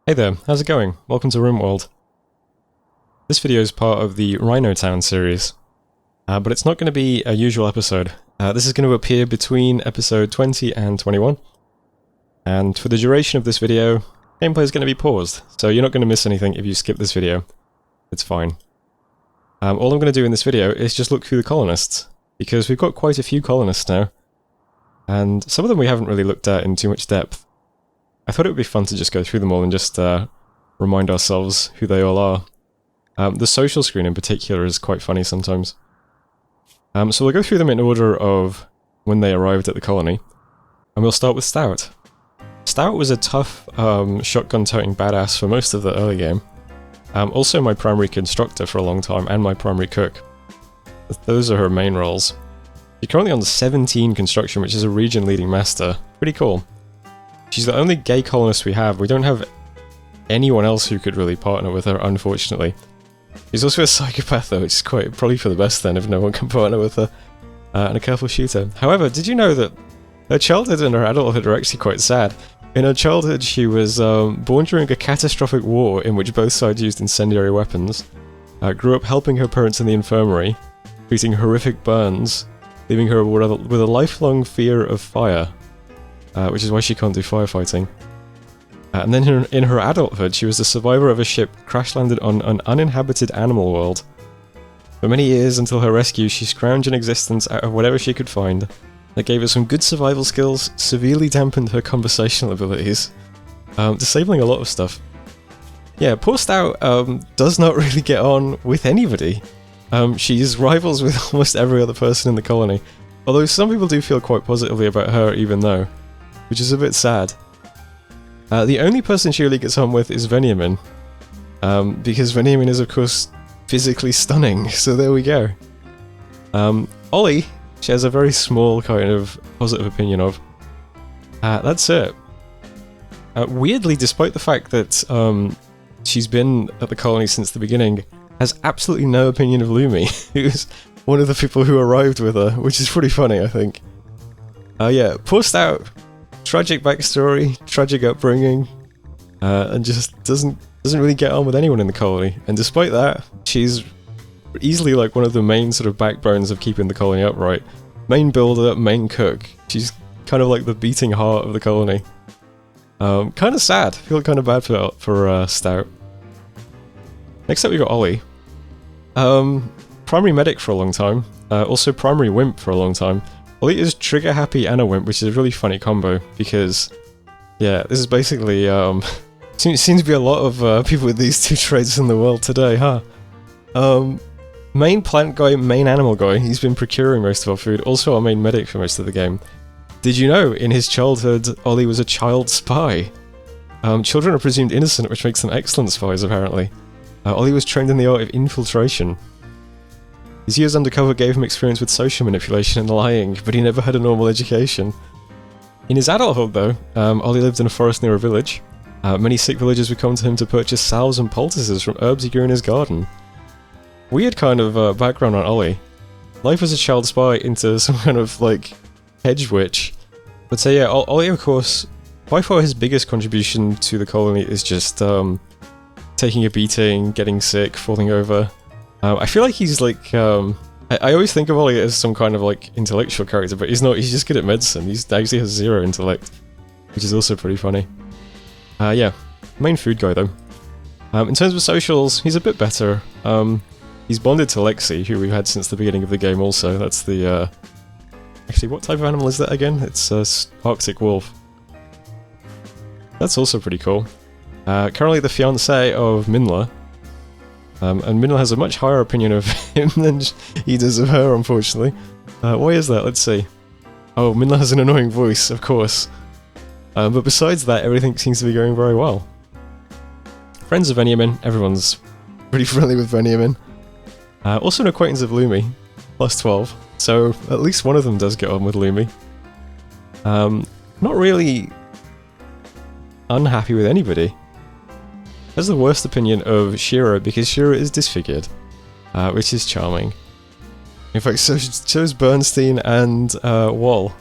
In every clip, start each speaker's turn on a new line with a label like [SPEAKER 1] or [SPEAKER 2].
[SPEAKER 1] Hey there, how's it going? Welcome to RimWorld. This video is part of the Rhinotown series, but it's not going to be a usual episode. This is going to appear between episode 20 and 21, and for the duration of this video, gameplay is going to be paused, so you're not going to miss anything if you skip this video. It's fine. All I'm going to do in this video is just look through the colonists, because we've got quite a few colonists now, and some of them we haven't really looked at in too much depth. I thought it would be fun to just go through them all and just remind ourselves who they all are. The social screen in particular is quite funny sometimes. So we'll go through them in order of when they arrived at the colony, and we'll start with Stout. Stout was a tough shotgun-toting badass for most of the early game. Also my primary constructor for a long time, and my primary cook. Those are her main roles. You're currently on 17 construction, which is a region-leading master. Pretty cool. She's the only gay colonist we have. We don't have anyone else who could really partner with her, unfortunately. She's also a psychopath though, which is probably for the best then if no one can partner with her. And a careful shooter. However, did you know that her childhood and her adulthood are actually quite sad? In her childhood she was born during a catastrophic war in which both sides used incendiary weapons, grew up helping her parents in the infirmary, treating horrific burns, leaving her with a lifelong fear of fire. Which is why she can't do firefighting. And then in her adulthood, she was the survivor of a ship crash-landed on an uninhabited animal world. For many years until her rescue, she scrounged an existence out of whatever she could find that gave her some good survival skills, severely dampened her conversational abilities, disabling a lot of stuff. Yeah, poor Stout does not really get on with anybody. She's rivals with almost every other person in the colony, although some people do feel quite positively about her even though. Which is a bit sad. The only person she really gets on with is Veniamin. Because Veniamin is of course physically stunning, so there we go. Ollie, she has a very small kind of positive opinion of. That's it. Weirdly, despite the fact that she's been at the colony since the beginning, has absolutely no opinion of Lumi, who's one of the people who arrived with her, which is pretty funny, I think. Yeah, poor Stout. Tragic backstory, tragic upbringing, and just doesn't really get on with anyone in the colony. And despite that, she's easily like one of the main sort of backbones of keeping the colony upright. Main builder, main cook. She's kind of like the beating heart of the colony. Kind of sad. I feel kind of bad for Stout. Next up we got Ollie. Primary medic for a long time. Also primary wimp for a long time. Ollie is trigger happy and a wimp, which is a really funny combo, because, yeah, this is basically, seems to be a lot of people with these two traits in the world today, huh? Main plant guy, main animal guy, he's been procuring most of our food, also our main medic for most of the game. Did you know, in his childhood, Ollie was a child spy? Children are presumed innocent, which makes them excellent spies, apparently. Ollie was trained in the art of infiltration. His years undercover gave him experience with social manipulation and lying, but he never had a normal education. In his adulthood, though, Ollie lived in a forest near a village. Many sick villagers would come to him to purchase salves and poultices from herbs he grew in his garden. Weird kind of background on Ollie. Life as a child spy into some kind of, like, hedge witch. But so yeah, Ollie, of course, by far his biggest contribution to the colony is just taking a beating, getting sick, falling over. I feel like he's like, I always think of Ollie as some kind of like intellectual character, but he's not, he's just good at medicine. He actually has 0 intellect, which is also pretty funny. Yeah, main food guy though. In terms of socials, he's a bit better. He's bonded to Lexi, who we've had since the beginning of the game also. That's the, actually what type of animal is that again? It's a Arctic wolf. That's also pretty cool. Currently the fiancé of Minla. And Minla has a much higher opinion of him than he does of her, unfortunately. Why is that? Let's see. Oh, Minla has an annoying voice, of course. But besides that, everything seems to be going very well. Friends of Veniamin, everyone's pretty friendly with Veniamin. Also an acquaintance of Lumi, plus 12. So at least one of them does get on with Lumi. Not really unhappy with anybody. Has the worst opinion of Shiro because Shiro is disfigured, which is charming. In fact, so is Bernstein and Wolle.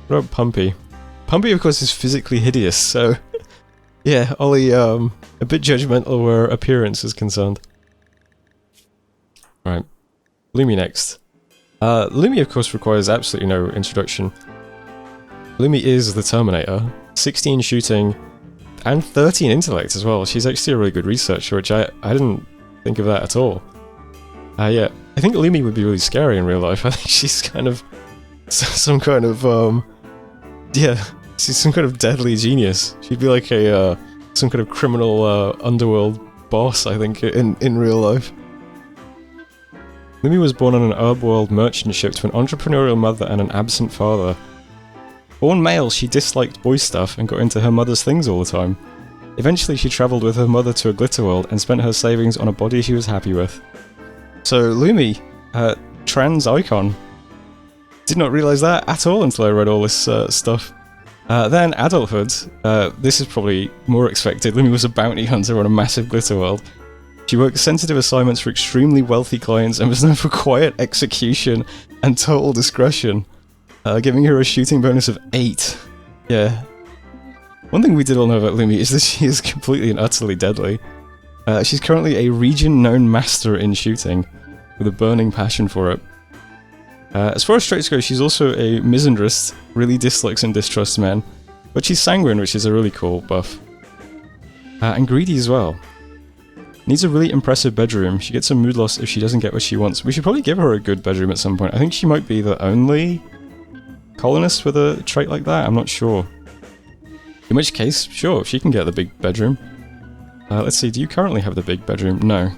[SPEAKER 1] What about Pumpy? Pumpy, of course, is physically hideous, so Yeah, Ollie, a bit judgmental where appearance is concerned. Right, Lumi next. Lumi, of course, requires absolutely no introduction. Lumi is the Terminator, 16 shooting, and 13 intellect as well. She's actually a really good researcher, which I didn't think of that at all. Yeah, I think Lumi would be really scary in real life. I think she's kind of some kind of, yeah, she's some kind of deadly genius. She'd be like some kind of criminal underworld boss, I think, in real life. Lumi was born on an herb world merchant ship to an entrepreneurial mother and an absent father. Born male, she disliked boy stuff and got into her mother's things all the time. Eventually she travelled with her mother to a glitter world and spent her savings on a body she was happy with. So Lumi, trans icon. Did not realise that at all until I read all this stuff. Then adulthood. This is probably more expected. Lumi was a bounty hunter on a massive glitter world. She worked sensitive assignments for extremely wealthy clients and was known for quiet execution and total discretion. Giving her a shooting bonus of 8. Yeah. One thing we did all know about Lumi is that she is completely and utterly deadly. She's currently a region-known master in shooting, with a burning passion for it. As far as traits go, she's also a misandrist, really dislikes and distrusts men, but she's sanguine, which is a really cool buff. And greedy as well. Needs a really impressive bedroom. She gets a mood loss if she doesn't get what she wants. We should probably give her a good bedroom at some point. I think she might be the only colonist with a trait like that, I'm not sure. In which case, sure, she can get the big bedroom. Let's see, do you currently have the big bedroom? No.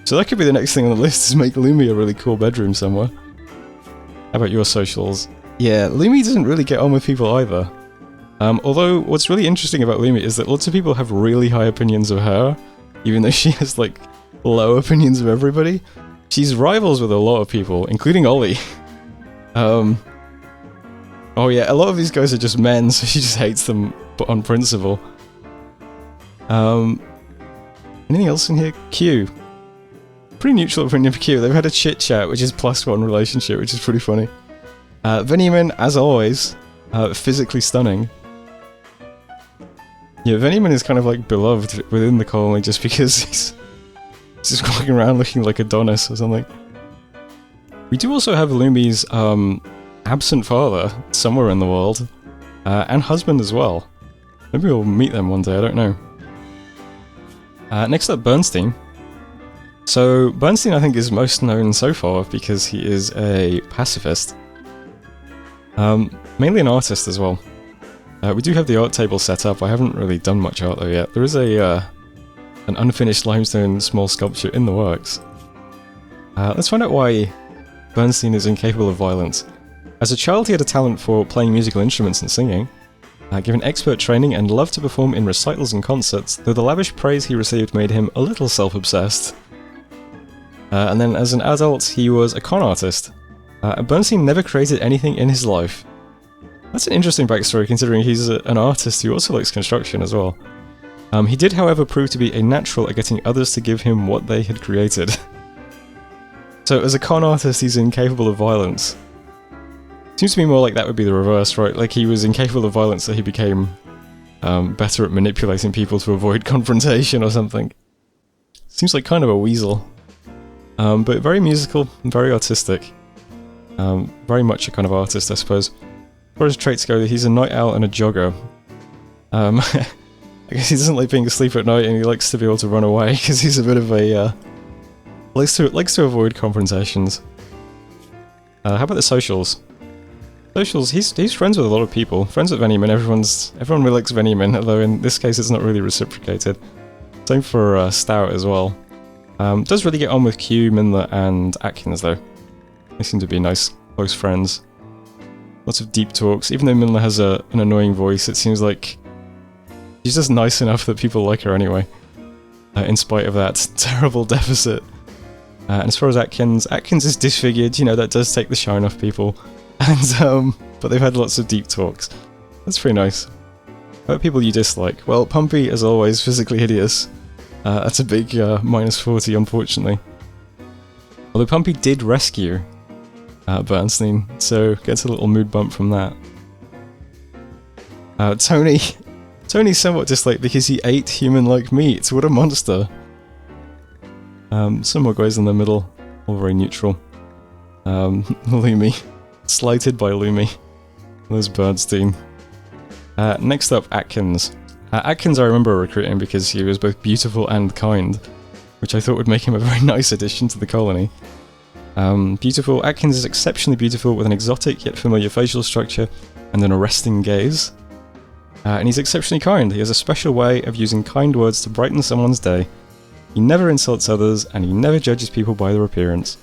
[SPEAKER 1] So that could be the next thing on the list, is make Lumi a really cool bedroom somewhere. How about your socials? Yeah, Lumi doesn't really get on with people either. Although, what's really interesting about Lumi is that lots of people have really high opinions of her, even though she has, like, low opinions of everybody. She's rivals with a lot of people, including Ollie. Oh yeah, a lot of these guys are just men, so she just hates them, but on principle. Anything else in here? Q. Pretty neutral opinion for Q. They've had a chit chat, which is +1 relationship, which is pretty funny. Veniamin, as always, physically stunning. Yeah, Veniamin is kind of like beloved within the colony just because he's just walking around looking like Adonis or something. We do also have Lumi's absent father somewhere in the world, and husband as well. Maybe we'll meet them one day, I don't know. Next up, Bernstein. So, Bernstein I think is most known so far because he is a pacifist. Mainly an artist as well. We do have the art table set up. I haven't really done much art though yet. There is an unfinished limestone small sculpture in the works. Let's find out why Bernstein is incapable of violence. As a child, he had a talent for playing musical instruments and singing. Given expert training and loved to perform in recitals and concerts, though the lavish praise he received made him a little self-obsessed. And then as an adult, he was a con artist. Bernstein never created anything in his life. That's an interesting backstory considering he's an artist who also likes construction as well. He did, however, prove to be a natural at getting others to give him what they had created. So as a con artist, he's incapable of violence. Seems to me more like that would be the reverse, right? Like he was incapable of violence, so he became better at manipulating people to avoid confrontation or something. Seems like kind of a weasel. But very musical, very artistic. Very much a kind of artist, I suppose. As far as traits go, he's a night owl and a jogger. I guess he doesn't like being asleep at night and he likes to be able to run away because he's a bit of a... likes to avoid confrontations. How about the socials? Socials, he's friends with a lot of people. Friends with Veniamin, everyone really likes Veniamin, although in this case it's not really reciprocated. Same for Stout as well. Does really get on with Q, Minla, and Atkins though. They seem to be nice, close friends. Lots of deep talks. Even though Minla has an annoying voice, it seems like she's just nice enough that people like her anyway. In spite of that terrible deficit. And as far as Atkins is disfigured, you know, that does take the shine off people. And, but they've had lots of deep talks. That's pretty nice. How about people you dislike? Well, Pumpy, as always, physically hideous. That's a big -40, unfortunately. Although Pumpy did rescue Bernstein, so gets a little mood bump from that. Toni, Toni's somewhat disliked because he ate human-like meat. What a monster. Some more guys in the middle, all very neutral. Lumi. Slighted by Lumi. There's Bernstein. Next up, Atkins. Atkins I remember recruiting because he was both beautiful and kind, which I thought would make him a very nice addition to the colony. Beautiful. Atkins is exceptionally beautiful with an exotic yet familiar facial structure and an arresting gaze. And he's exceptionally kind. He has a special way of using kind words to brighten someone's day. He never insults others, and he never judges people by their appearance.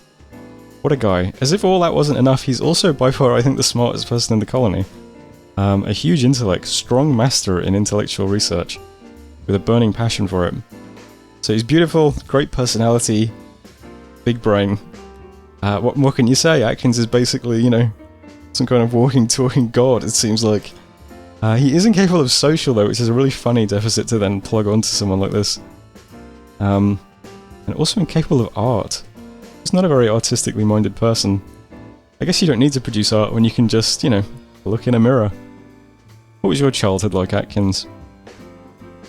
[SPEAKER 1] What a guy. As if all that wasn't enough, he's also by far, I think, the smartest person in the colony. A huge intellect, strong master in intellectual research, with a burning passion for it. So he's beautiful, great personality, big brain. What more can you say? Atkins is basically, you know, some kind of walking, talking god, it seems like. He is incapable of social though, which is a really funny deficit to then plug onto someone like this. And also incapable of art. He's not a very artistically minded person. I guess you don't need to produce art when you can just, you know, look in a mirror. What was your childhood like, Atkins?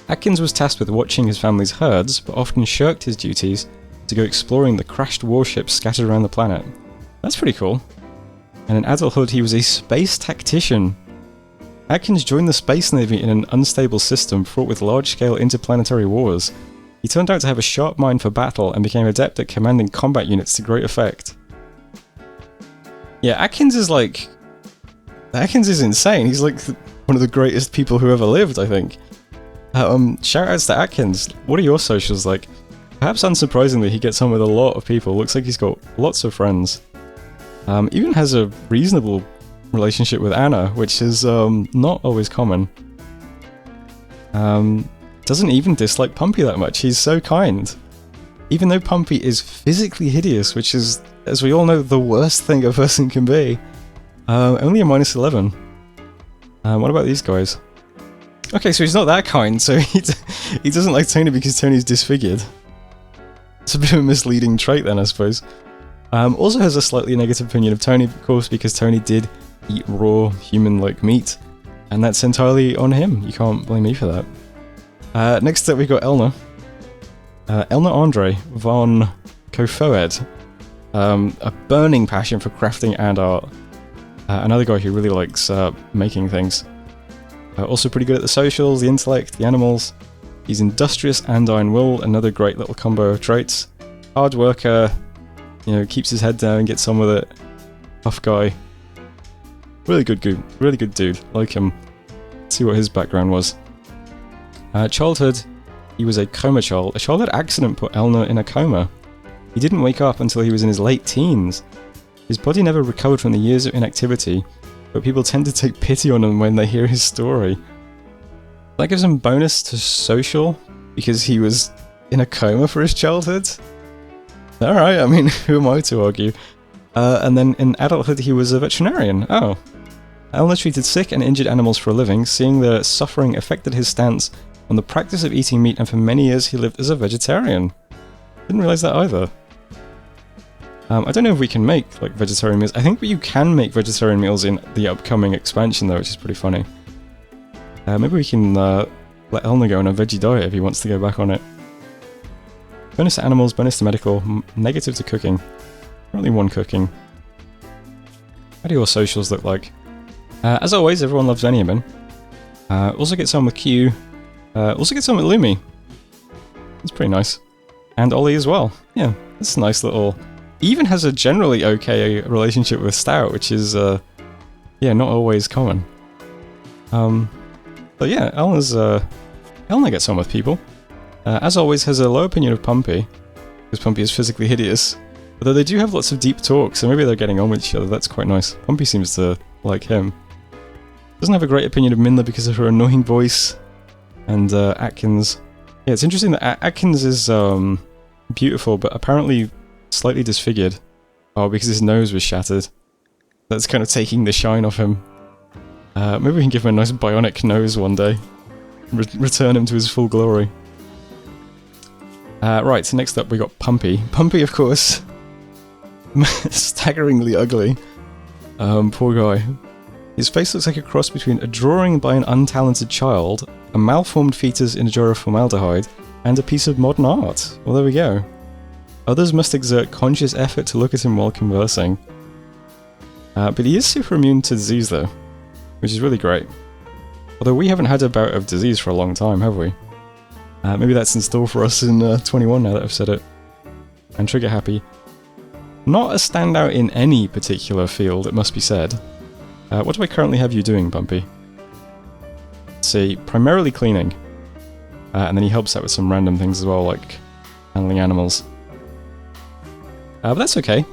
[SPEAKER 1] Atkins was tasked with watching his family's herds, but often shirked his duties to go exploring the crashed warships scattered around the planet. That's pretty cool. And in adulthood he was a space tactician. Atkins joined the Space Navy in an unstable system fraught with large-scale interplanetary wars. He turned out to have a sharp mind for battle and became adept at commanding combat units to great effect. Yeah, Atkins is like... Atkins is insane. He's like one of the greatest people who ever lived, I think. Shoutouts to Atkins. What are your socials like? Perhaps unsurprisingly, he gets on with a lot of people. Looks like he's got lots of friends. Even has a reasonable relationship with Anna, which is not always common. Doesn't even dislike Pumpy that much. He's so kind. Even though Pumpy is physically hideous, which is, as we all know, the worst thing a person can be. Only a -11. What about these guys? Okay, so he's not that kind, so he doesn't like Toni because Toni's disfigured. It's a bit of a misleading trait then, I suppose. Also has a slightly negative opinion of Toni, of course, because Toni did eat raw, human-like meat, and that's entirely on him. You can't blame me for that. Next up we got Elner. Elner-André Von Kofoed. A burning passion for crafting and art. Another guy who really likes making things. Also pretty good at the socials, the intellect, the animals. He's industrious and iron-will, another great little combo of traits. Hard worker, you know, keeps his head down, gets on with it. Tough guy. Really good dude. Like him. Let's see what his background was. Childhood, he was a coma child. A childhood accident put Elner in a coma. He didn't wake up until he was in his late teens. His body never recovered from the years of inactivity, but people tend to take pity on him when they hear his story. That gives him bonus to social, because he was in a coma for his childhood? Alright, I mean, who am I to argue? And then in adulthood he was a veterinarian. Oh. Elner treated sick and injured animals for a living, seeing their suffering affected his stance on the practice of eating meat, and for many years he lived as a vegetarian. Didn't realise that either. I don't know if we can make like vegetarian meals. I think you can make vegetarian meals in the upcoming expansion though, which is pretty funny. Maybe we can let Elner go on a veggie diet if he wants to go back on it. Bonus to animals, bonus to medical, negative to cooking. Currently 1 cooking. How do your socials look like? As always, everyone loves Veniamin. Also gets on with Q. Also gets on with Lumi. That's pretty nice. And Ollie as well. Yeah, that's a nice little... Even has a generally okay relationship with Stout, which is, yeah, not always common. But yeah, Elner gets on with people. As always, has a low opinion of Pumpy, because Pumpy is physically hideous. Although they do have lots of deep talk, so maybe they're getting on with each other. That's quite nice. Pumpy seems to like him. Doesn't have a great opinion of Minla because of her annoying voice. And Atkins. Yeah, it's interesting that Atkins is beautiful, but apparently slightly disfigured. Oh, because his nose was shattered. That's kind of taking the shine off him. Maybe we can give him a nice bionic nose one day. Return him to his full glory. Right, so next up we got Pumpy. Pumpy, of course. Staggeringly ugly. Poor guy. His face looks like a cross between a drawing by an untalented child, a malformed fetus in a jar of formaldehyde, and a piece of modern art. Well, there we go. Others must exert conscious effort to look at him while conversing. But he is super immune to disease though, which is really great. Although we haven't had a bout of disease for a long time, have we? Maybe that's in store for us in 21 now that I've said it. And trigger happy. Not a standout in any particular field, it must be said. What do I currently have you doing, Pumpy? Let's see, primarily cleaning. And then he helps out with some random things as well, like handling animals. But that's okay.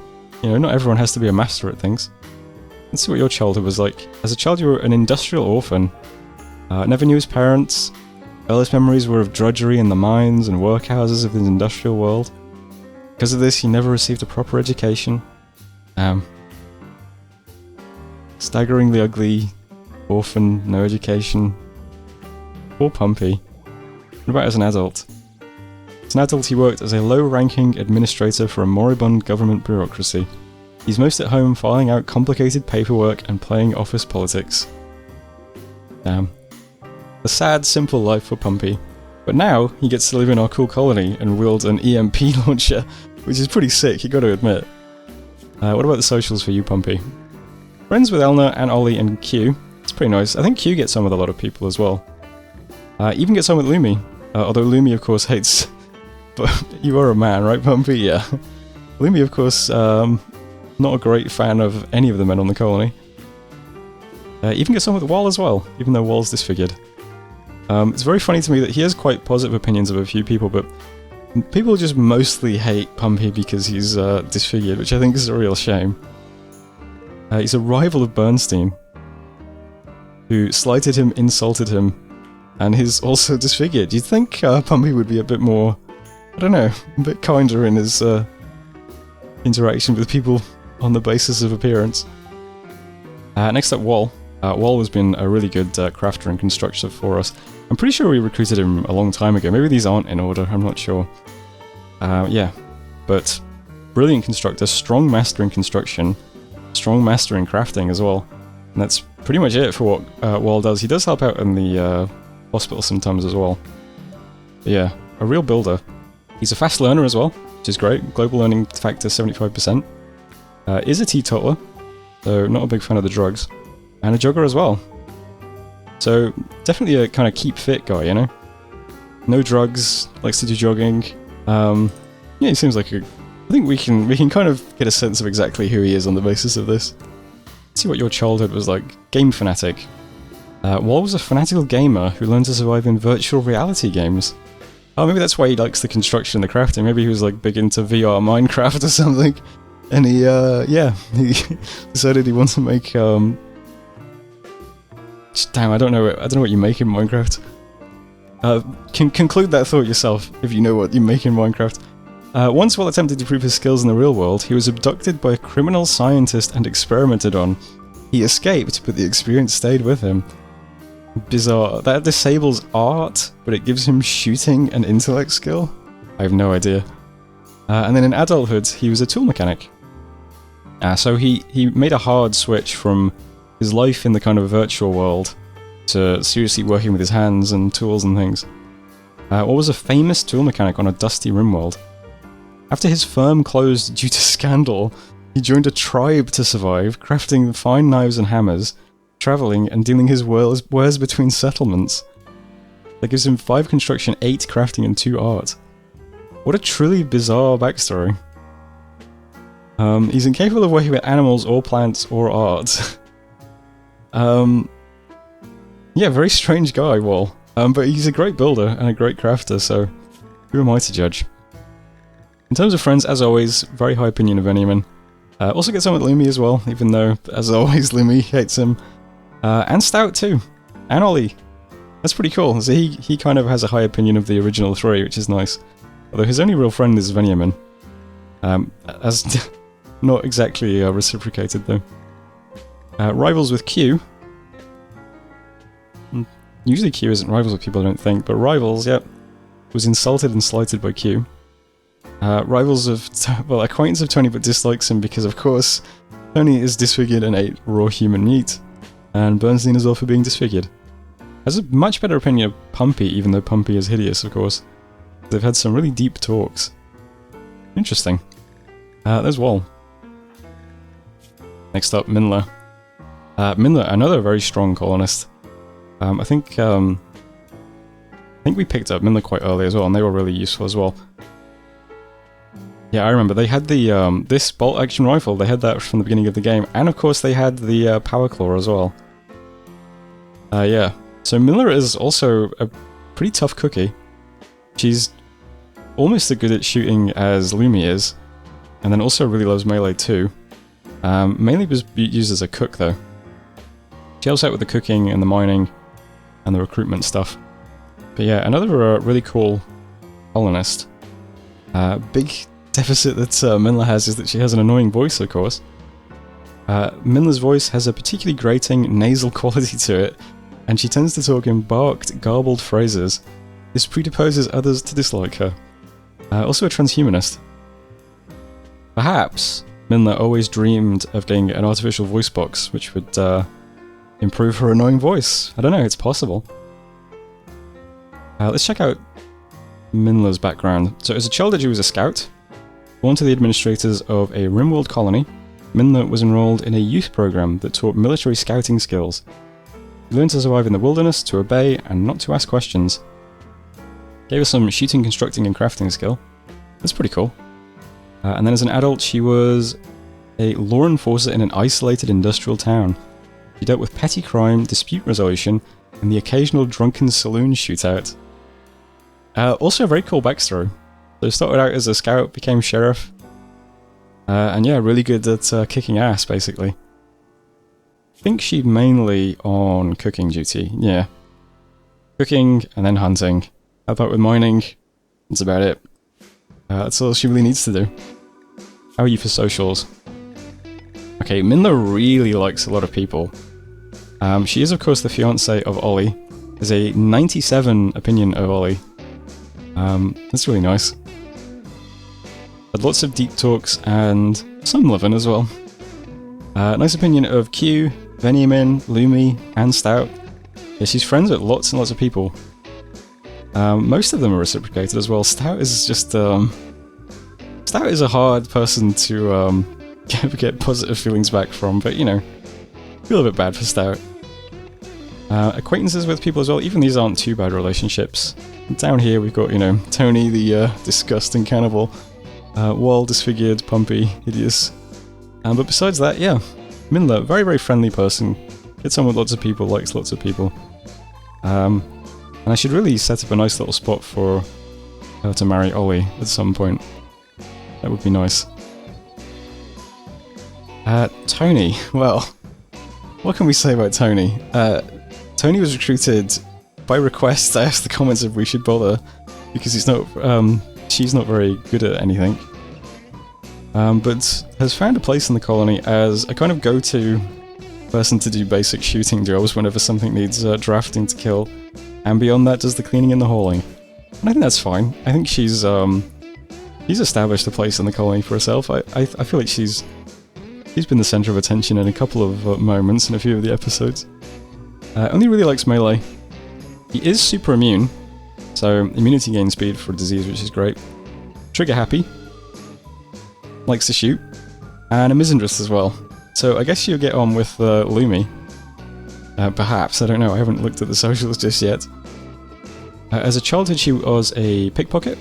[SPEAKER 1] You know, not everyone has to be a master at things. Let's see what your childhood was like. As a child, you were an industrial orphan. Never knew his parents. Earliest memories were of drudgery in the mines and workhouses of the industrial world. Because of this, he never received a proper education. Staggeringly ugly, orphan, no education. Poor Pumpy. What about as an adult? As an adult, he worked as a low-ranking administrator for a moribund government bureaucracy. He's most at home filing out complicated paperwork and playing office politics. Damn. A sad, simple life for Pumpy. But now, he gets to live in our cool colony and wield an EMP launcher, which is pretty sick, you gotta admit. What about the socials for you, Pumpy? Friends with Elner and Ollie and Q. It's pretty nice. I think Q gets on with a lot of people as well. Even gets on with Lumi. Although Lumi, of course, hates... But you are a man, right, Pumpy? Yeah. Lumi, of course, not a great fan of any of the men on the colony. Even gets on with Wolle as well, even though Wolle's disfigured. It's very funny to me that he has quite positive opinions of a few people, but people just mostly hate Pumpy because he's disfigured, which I think is a real shame. He's a rival of Bernstein, who slighted him, insulted him, and he's also disfigured. You'd think Pumpy would be a bit more, I don't know, a bit kinder in his interaction with people on the basis of appearance. Next up, Wolle. Wolle has been a really good crafter and constructor for us. I'm pretty sure we recruited him a long time ago. Maybe these aren't in order, I'm not sure. Yeah, but brilliant constructor, strong master in construction, strong master in crafting as well. And that's pretty much it for what Wolle does. He does help out in the hospital sometimes as well. But yeah, a real builder. He's a fast learner as well, which is great. Global learning factor 75%. Is a teetotaler, so not a big fan of the drugs. And a jogger as well. So, definitely a kind of keep fit guy, you know? No drugs, likes to do jogging. Yeah, he seems like a... I think we can kind of get a sense of exactly who he is on the basis of this. Let's see what your childhood was like. Game fanatic. Wolle was a fanatical gamer who learned to survive in virtual reality games. Oh, maybe that's why he likes the construction and the crafting. Maybe he was like big into VR Minecraft or something. And he, yeah, he decided he wants to make, damn, I don't know what you make in Minecraft. Conclude that thought yourself, if you know what you make in Minecraft. Once while attempting to prove his skills in the real world, he was abducted by a criminal scientist and experimented on. He escaped, but the experience stayed with him. Bizarre. That disables art, but it gives him shooting and intellect skill? I have no idea. And then in adulthood, he was a tool mechanic. So he made a hard switch from his life in the kind of virtual world to seriously working with his hands and tools and things. Wolle was a famous tool mechanic on a dusty RimWorld. After his firm closed due to scandal, he joined a tribe to survive, crafting fine knives and hammers, travelling and dealing his wares between settlements. That gives him 5 construction, 8 crafting and 2 art. What a truly bizarre backstory. He's incapable of working with animals or plants or art. Yeah, very strange guy, Wolle. But he's a great builder and a great crafter, so who am I to judge? In terms of friends, as always, very high opinion of Veniamin. Also gets on with Lumi as well, even though, as always, Lumi hates him. And Stout too. And Ollie. That's pretty cool. So he kind of has a high opinion of the original 3, which is nice. Although his only real friend is Veniamin. As not exactly reciprocated though. Rivals with Q. Usually Q isn't rivals with people, I don't think, but rivals, yep. Was insulted and slighted by Q. Rivals of... well, acquaintance of Toni but dislikes him because, of course, Toni is disfigured and ate raw human meat. And Bernstein is all for being disfigured. Has a much better opinion of Pumpy, even though Pumpy is hideous, of course. They've had some really deep talks. Interesting. There's Wolle. Next up, Minla. Minla, another very strong colonist. I think we picked up Minla quite early as well, and they were really useful as well. Yeah, I remember they had the this bolt action rifle. They had that from the beginning of the game, and of course they had the power claw as well. Yeah. So Minla is also a pretty tough cookie. She's almost as good at shooting as Lumi is, and then also really loves melee too. Mainly was used as a cook though. She helps out with the cooking and the mining and the recruitment stuff. But yeah, another really cool colonist. Big deficit that Minla has is that she has an annoying voice, of course. Minla's voice has a particularly grating nasal quality to it, and she tends to talk in barked, garbled phrases. This predisposes others to dislike her. Also a transhumanist. Perhaps Minla always dreamed of getting an artificial voice box, which would improve her annoying voice. I don't know, it's possible. Let's check out Minla's background. So as a child, she was a scout. Born to the administrators of a RimWorld colony, Minla was enrolled in a youth program that taught military scouting skills. She learned to survive in the wilderness, to obey, and not to ask questions. Gave her some shooting, constructing, and crafting skill. That's pretty cool. And then as an adult, she was a law enforcer in an isolated industrial town. She dealt with petty crime, dispute resolution, and the occasional drunken saloon shootout. Also a very cool backstory. So started out as a scout, became sheriff, and yeah, really good at kicking ass, basically. I think she's mainly on cooking duty, yeah. Cooking, and then hunting. Help out with mining, that's about it. That's all she really needs to do. How are you for socials? Okay, Minla really likes a lot of people. She is of course the fiancée of Ollie. There's a 97 opinion of Ollie. That's really nice. Had lots of deep talks and some loving as well. Nice opinion of Q, Veniamin, Lumi, and Stout. Yeah, she's friends with lots and lots of people. Most of them are reciprocated as well. Stout is just Stout is a hard person to get positive feelings back from, but you know, feel a bit bad for Stout. Acquaintances with people as well. Even these aren't too bad relationships. Down here we've got, you know, Toni the disgusting cannibal, Wolle disfigured, Pumpy hideous. But besides that, yeah, Minla, very very friendly person. Gets on with lots of people, likes lots of people. And I should really set up a nice little spot for her to marry Ollie at some point. That would be nice. Toni, well, what can we say about Toni? Toni was recruited by request. I asked the comments if we should bother, because she's not very good at anything. But has found a place in the colony as a kind of go-to person to do basic shooting jobs whenever something needs drafting to kill, and beyond that does the cleaning and the hauling. And I think that's fine. I think she's established a place in the colony for herself. I feel like she's been the centre of attention in a couple of moments in a few of the episodes. Only really likes melee. He is super immune, so immunity gain speed for disease, which is great. Trigger happy. Likes to shoot. And a misandrist as well. So I guess you'll get on with Lumi. Perhaps, I don't know, I haven't looked at the socials just yet. As a childhood she was a pickpocket.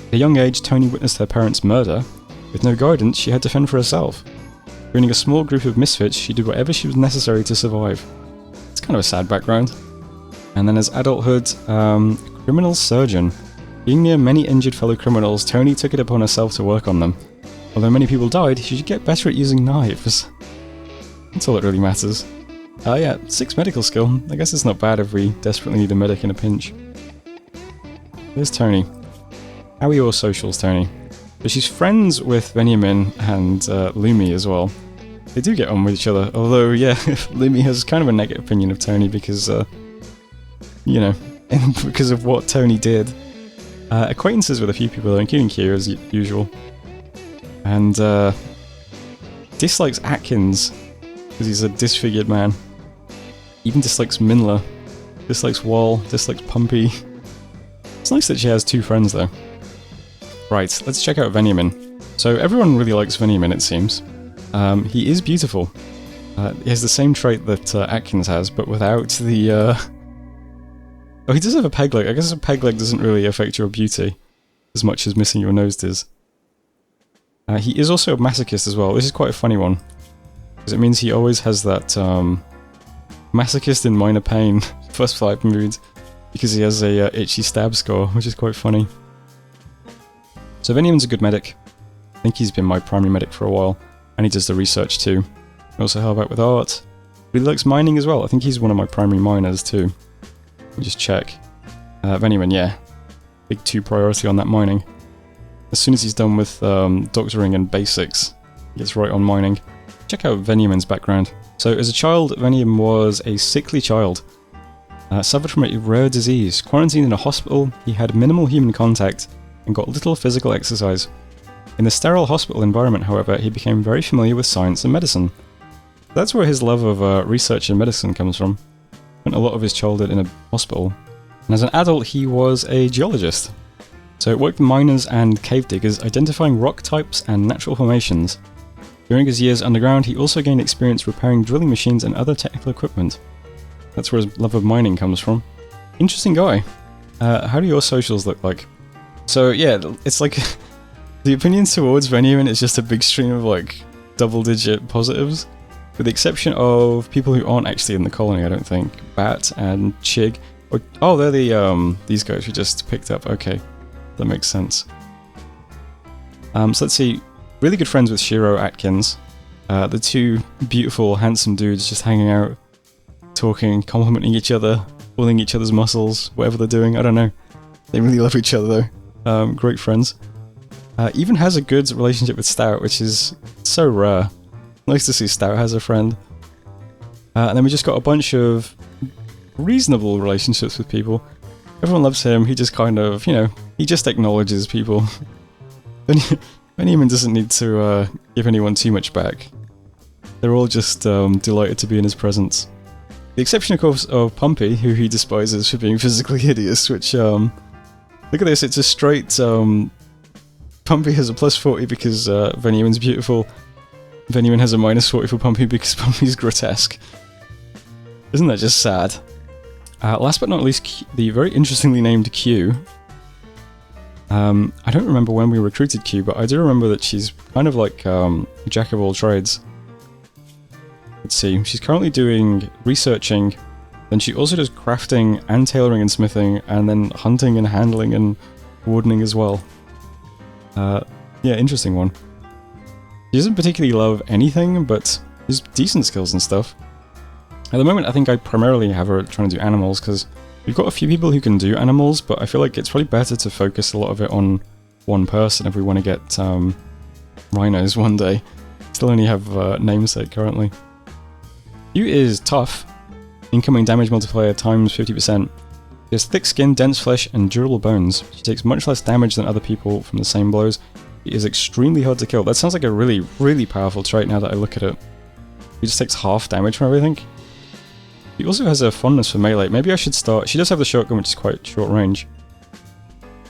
[SPEAKER 1] At a young age, Toni witnessed her parents' murder. With no guidance, she had to fend for herself. Joining a small group of misfits, she did whatever she was necessary to survive. It's kind of a sad background. And then as adulthood, criminal surgeon. Being near many injured fellow criminals, Toni took it upon herself to work on them. Although many people died, she should get better at using knives. That's all that really matters. Yeah, 6 medical skill. I guess it's not bad if we desperately need a medic in a pinch. There's Toni. How are your socials, Toni? But she's friends with Veniamin and Lumi as well. They do get on with each other, although, yeah, Lumi has kind of a negative opinion of Toni because, you know, because of what Toni did. Acquaintances with a few people, though, including Q, as usual. And dislikes Atkins, because he's a disfigured man. Even dislikes Minla. dislikes Wolle, dislikes Pumpy. It's nice that she has 2 friends though. Right, let's check out Veniamin. So everyone really likes Veniamin, it seems. He is beautiful. He has the same trait that Atkins has, but without the... Oh, he does have a peg leg. I guess a peg leg doesn't really affect your beauty as much as missing your nose does. He is also a masochist as well. This is quite a funny one, because it means he always has that masochist in minor pain +5 mood, because he has a itchy stab score, which is quite funny. So Veniamin's a good medic. I think he's been my primary medic for a while, and he does the research too. Also help out with art. Really likes mining as well. I think he's one of my primary miners too. Let me just check. Veniamin, yeah. Big 2 priority on that mining. As soon as he's done with doctoring and basics, he gets right on mining. Check out Veniamin's background. So as a child, Veniamin was a sickly child. Suffered from a rare disease. Quarantined in a hospital, he had minimal human contact and got little physical exercise. In the sterile hospital environment, however, he became very familiar with science and medicine. That's where his love of research and medicine comes from. Spent a lot of his childhood in a hospital. And as an adult, he was a geologist. So it worked with miners and cave diggers, identifying rock types and natural formations. During his years underground, he also gained experience repairing drilling machines and other technical equipment. That's where his love of mining comes from. Interesting guy. How do your socials look like? So yeah, it's like the opinions towards Veniamin is just a big stream of like double-digit positives, with the exception of people who aren't actually in the colony. I don't think Bat and Chig. Oh, they're the these guys we just picked up. Okay, that makes sense. So let's see. Really good friends with Shiro Atkins. The 2 beautiful, handsome dudes just hanging out, talking, complimenting each other, pulling each other's muscles, whatever they're doing. I don't know. They really love each other though. Great friends. Even has a good relationship with Stout, which is so rare. Nice to see Stout has a friend. And then we just got a bunch of reasonable relationships with people. Everyone loves him. He just kind of, you know, he just acknowledges people. Veniamin doesn't need to give anyone too much back. They're all just delighted to be in his presence. The exception, of course, of Pumpy, who he despises for being physically hideous, which, look at this, it's a straight, Pumpy has a +40 because Veniamin's beautiful. Veniamin has a -40 for Pumpy because Pumpy's grotesque. Isn't that just sad? Last but not least, the very interestingly named Q. I don't remember when we recruited Q, but I do remember that she's kind of like jack of all trades. Let's see, she's currently doing researching, then she also does crafting and tailoring and smithing, and then hunting and handling and wardening as well. Yeah, interesting one. She doesn't particularly love anything, but there's decent skills and stuff. At the moment, I think I primarily have her trying to do animals, because we've got a few people who can do animals, but I feel like it's probably better to focus a lot of it on one person if we want to get rhinos one day. Still only have namesake currently. Q is tough. Incoming damage multiplier times 50%. She has thick skin, dense flesh, and durable bones. She takes much less damage than other people from the same blows. She is extremely hard to kill. That sounds like a really, really powerful trait now that I look at it. She just takes half damage from everything. She also has a fondness for melee. Maybe I should start... She does have the shotgun, which is quite short range.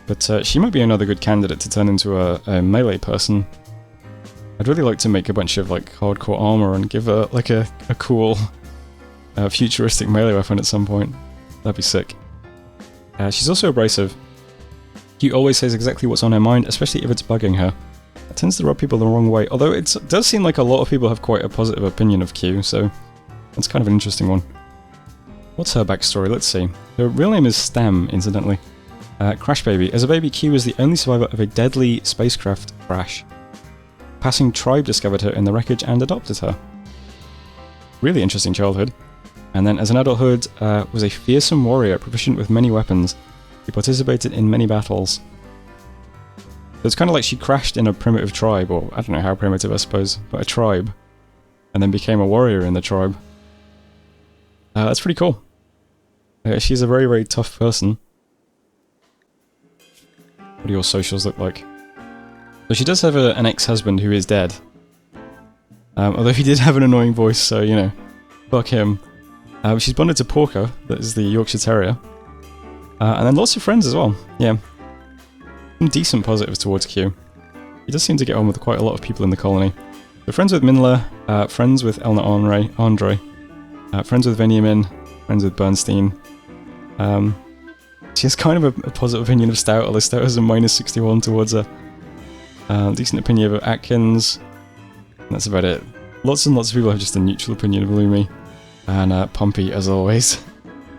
[SPEAKER 1] But she might be another good candidate to turn into a melee person. I'd really like to make a bunch of like hardcore armor and give her like a cool futuristic melee weapon at some point. That'd be sick. She's also abrasive. She always says exactly what's on her mind, especially if it's bugging her. It tends to rub people the wrong way, although it does seem like a lot of people have quite a positive opinion of Q, so that's kind of an interesting one. What's her backstory? Let's see. Her real name is Stem, incidentally. Crash baby. As a baby, Q is the only survivor of a deadly spacecraft crash. A passing tribe discovered her in the wreckage and adopted her. Really interesting childhood. And then as an adulthood, was a fearsome warrior proficient with many weapons. He participated in many battles. So it's kind of like she crashed in a primitive tribe, or I don't know how primitive I suppose, but a tribe. And then became a warrior in the tribe. That's pretty cool. She's a very, very tough person. What do your socials look like? So she does have an ex-husband who is dead. Although he did have an annoying voice, so, you know, fuck him. She's bonded to Porker, that is the Yorkshire Terrier. And then lots of friends as well, yeah. Some decent positives towards Q. He does seem to get on with quite a lot of people in the colony. So friends with Minla, friends with Elner-André, friends with Veniamin, friends with Bernstein. She has kind of a positive opinion of Stout, although Stout has a -61 towards her. Decent opinion of Atkins. And that's about it. Lots and lots of people have just a neutral opinion of Lumi. And Pumpy, as always.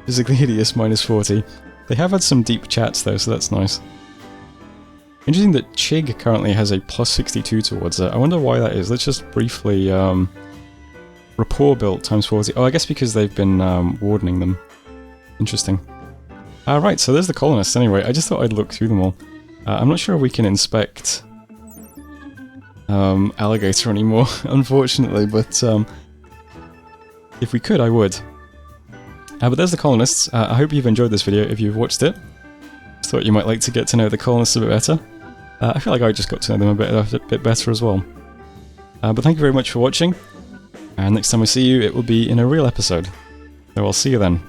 [SPEAKER 1] Physically hideous, -40. They have had some deep chats though, so that's nice. Interesting that Chig currently has a +62 towards her. I wonder why that is. Let's just briefly... rapport built times 40. Oh, I guess because they've been wardening them. Interesting. Right, so there's the colonists anyway. I just thought I'd look through them all. I'm not sure we can inspect alligator anymore, unfortunately, but if we could, I would. But there's the colonists. I hope you've enjoyed this video if you've watched it. Just thought you might like to get to know the colonists a bit better. I feel like I just got to know them a bit better as well. But thank you very much for watching, and next time I see you, it will be in a real episode. So I'll see you then.